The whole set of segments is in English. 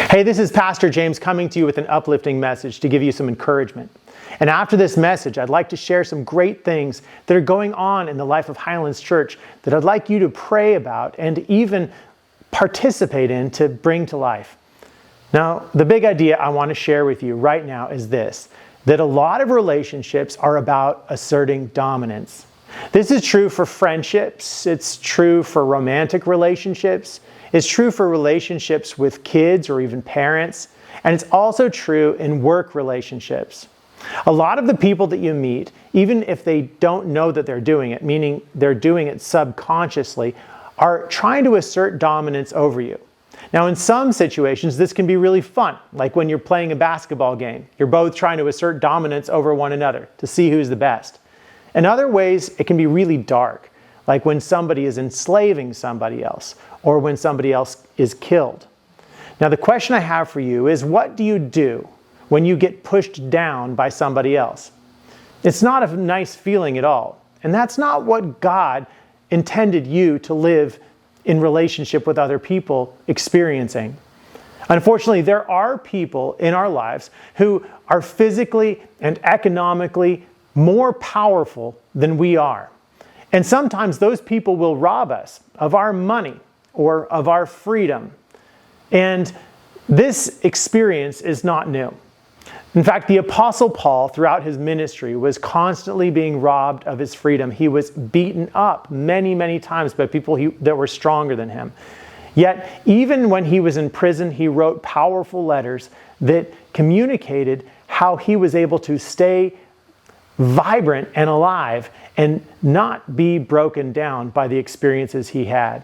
Hey, this is Pastor James coming to you with an uplifting message to give you some encouragement. And after this message, I'd like to share some great things that are going on in the life of Highlands Church that I'd like you to pray about and even participate in to bring to life. Now, the big idea I want to share with you right now is this, that a lot of relationships are about asserting dominance. This is true for friendships, it's true for romantic relationships, it's true for relationships with kids or even parents, and it's also true in work relationships. A lot of the people that you meet, even if they don't know that they're doing it, meaning they're doing it subconsciously, are trying to assert dominance over you. Now, in some situations, this can be really fun, like when you're playing a basketball game. You're both trying to assert dominance over one another to see who's the best. In other ways, it can be really dark, like when somebody is enslaving somebody else or when somebody else is killed. Now, the question I have for you is, what do you do when you get pushed down by somebody else? It's not a nice feeling at all. And that's not what God intended you to live in relationship with other people experiencing. Unfortunately, there are people in our lives who are physically and economically more powerful than we are. And sometimes those people will rob us of our money or of our freedom. And this experience is not new. In fact, the Apostle Paul, throughout his ministry, was constantly being robbed of his freedom. He was beaten up many, many times by people that were stronger than him. Yet, even when he was in prison, he wrote powerful letters that communicated how he was able to stay vibrant and alive and not be broken down by the experiences he had.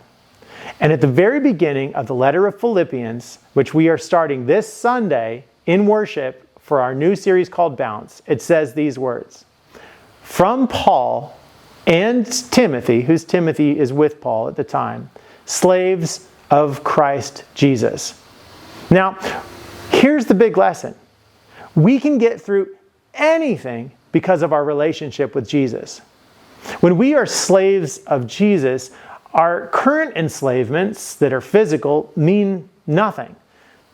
And at the very beginning of the letter of Philippians, which we are starting this Sunday in worship for our new series called Bounce, it says these words, "From Paul and Timothy," whose Timothy is with Paul at the time, "slaves of Christ Jesus." Now, here's the big lesson. We can get through anything because of our relationship with Jesus. When we are slaves of Jesus, our current enslavements that are physical mean nothing.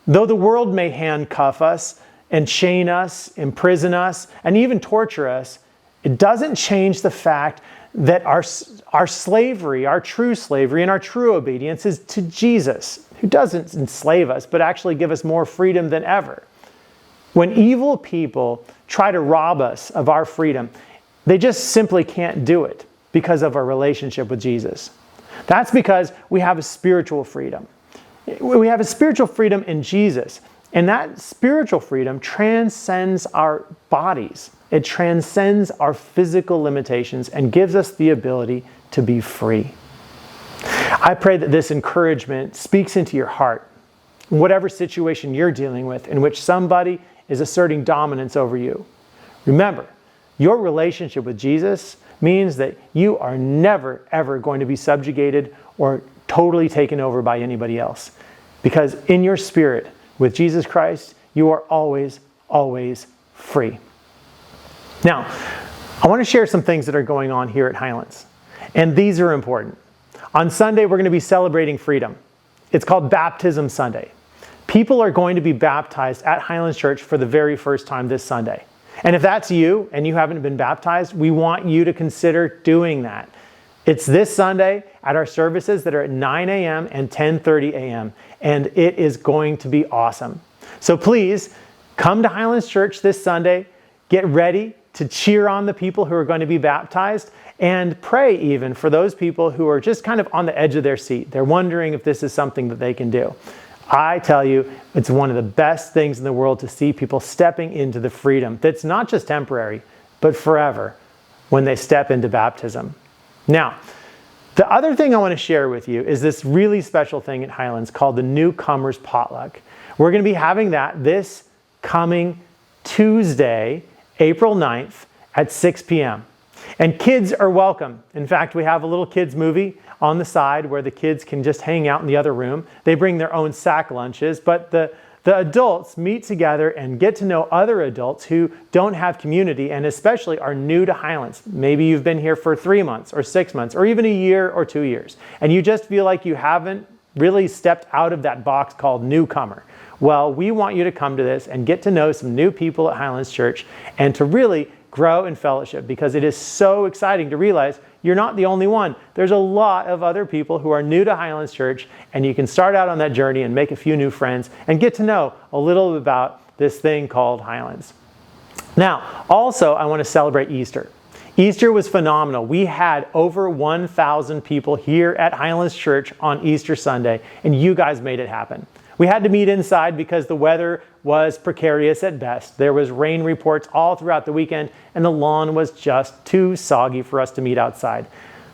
Though the world may handcuff us and chain us, imprison us, and even torture us, it doesn't change the fact that our slavery, our true slavery and our true obedience is to Jesus, who doesn't enslave us, but actually give us more freedom than ever. When evil people try to rob us of our freedom, they just simply can't do it because of our relationship with Jesus. That's because we have a spiritual freedom. We have a spiritual freedom in Jesus. And that spiritual freedom transcends our bodies. It transcends our physical limitations and gives us the ability to be free. I pray that this encouragement speaks into your heart. Whatever situation you're dealing with in which somebody is asserting dominance over you, remember, your relationship with Jesus means that you are never, ever going to be subjugated or totally taken over by anybody else. Because in your spirit, with Jesus Christ, you are always, always free. Now, I want to share some things that are going on here at Highlands. And these are important. On Sunday, we're going to be celebrating freedom. It's called Baptism Sunday. People are going to be baptized at Highlands Church for the very first time this Sunday. And if that's you and you haven't been baptized, we want you to consider doing that. It's this Sunday at our services that are at 9 a.m. and 10:30 a.m. And it is going to be awesome. So please come to Highlands Church this Sunday. Get ready to cheer on the people who are going to be baptized and pray even for those people who are just kind of on the edge of their seat. They're wondering if this is something that they can do. I tell you, it's one of the best things in the world to see people stepping into the freedom that's not just temporary, but forever when they step into baptism. Now, the other thing I want to share with you is this really special thing at Highlands called the Newcomer's potluck. We're going to be having that this coming Tuesday, April 9th at 6 p.m. And kids are welcome. In fact, we have a little kids movie on the side where the kids can just hang out in the other room. They bring their own sack lunches, but the adults meet together and get to know other adults who don't have community and especially are new to Highlands. Maybe you've been here for 3 months or 6 months or even a year or 2 years, and you just feel like you haven't really stepped out of that box called Newcomer. Well, we want you to come to this and get to know some new people at Highlands Church and to really grow in fellowship, because it is so exciting to realize you're not the only one. There's a lot of other people who are new to Highlands Church, and you can start out on that journey and make a few new friends and get to know a little bit about this thing called Highlands. Now, also, I want to celebrate Easter. Easter was phenomenal. We had over 1,000 people here at Highlands Church on Easter Sunday, and you guys made it happen. We had to meet inside because the weather was precarious at best. There was rain reports all throughout the weekend, and the lawn was just too soggy for us to meet outside.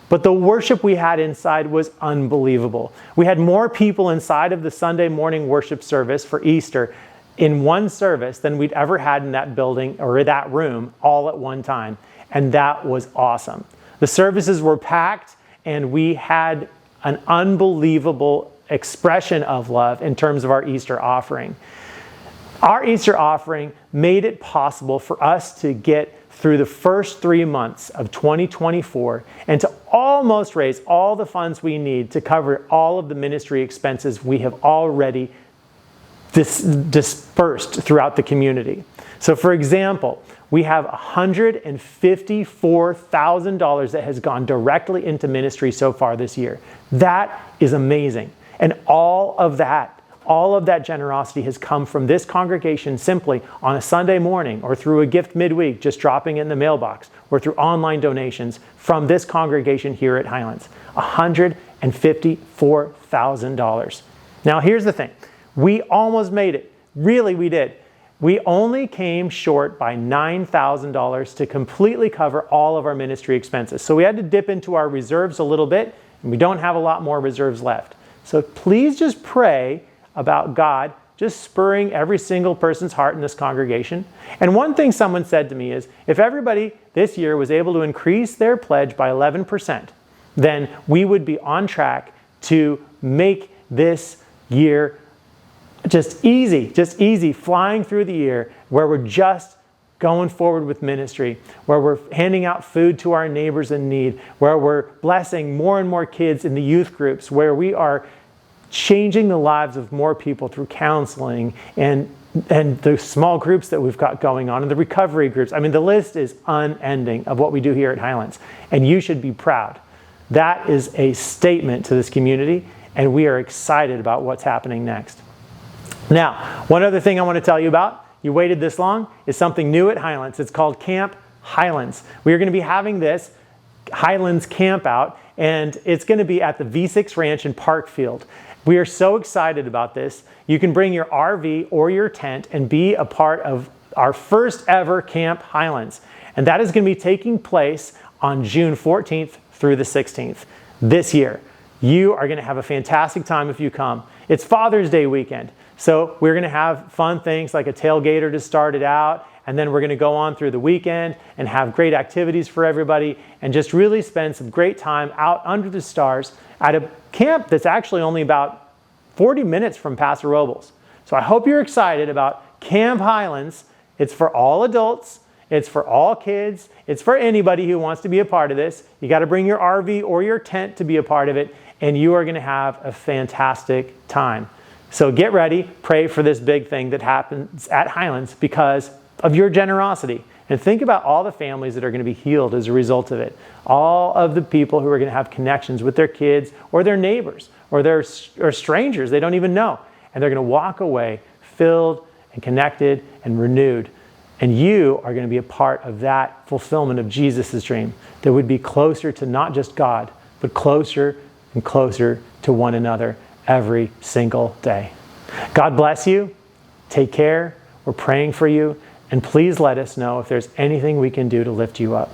But the worship we had inside was unbelievable. We had more people inside of the Sunday morning worship service for Easter in one service than we'd ever had in that building or that room all at one time. And that was awesome. The services were packed, and we had an unbelievable expression of love in terms of our Easter offering. Our Easter offering made it possible for us to get through the first 3 months of 2024 and to almost raise all the funds we need to cover all of the ministry expenses we have already dispersed throughout the community. So for example, we have $154,000 that has gone directly into ministry so far this year. That is amazing. And all of that generosity has come from this congregation simply on a Sunday morning or through a gift midweek, just dropping it in the mailbox, or through online donations from this congregation here at Highlands. $154,000. Now here's the thing. We almost made it. Really, we did. We only came short by $9,000 to completely cover all of our ministry expenses. So we had to dip into our reserves a little bit, and we don't have a lot more reserves left. So please just pray about God just spurring every single person's heart in this congregation. And one thing someone said to me is, if everybody this year was able to increase their pledge by 11%, then we would be on track to make this year just easy, flying through the year, where we're just going forward with ministry, where we're handing out food to our neighbors in need, where we're blessing more and more kids in the youth groups, where we are changing the lives of more people through counseling and the small groups that we've got going on and the recovery groups. I mean, the list is unending of what we do here at Highlands, and you should be proud. That is a statement to this community, and we are excited about what's happening next. Now, one other thing I want to tell you about, you waited this long, is something new at Highlands. It's called Camp Highlands. We are going to be having this Highlands camp out, and it's going to be at the V6 Ranch in Parkfield. We are so excited about this. You can bring your RV or your tent and be a part of our first ever Camp Highlands. And that is going to be taking place on June 14th through the 16th this year. You are going to have a fantastic time if you come. It's Father's Day weekend. So we're going to have fun things like a tailgater to start it out, and then we're going to go on through the weekend and have great activities for everybody and just really spend some great time out under the stars at a camp that's actually only about 40 minutes from Paso Robles. So I hope you're excited about Camp Highlands. It's for all adults. It's for all kids. It's for anybody who wants to be a part of this. You got to bring your RV or your tent to be a part of it, and you are going to have a fantastic time. So get ready, pray for this big thing that happens at Highlands because of your generosity. And think about all the families that are going to be healed as a result of it. All of the people who are going to have connections with their kids or their neighbors or strangers they don't even know. And they're going to walk away filled and connected and renewed. And you are going to be a part of that fulfillment of Jesus' dream that would be closer to not just God, but closer and closer to one another every single day. God bless you. Take care. We're praying for you. And please let us know if there's anything we can do to lift you up.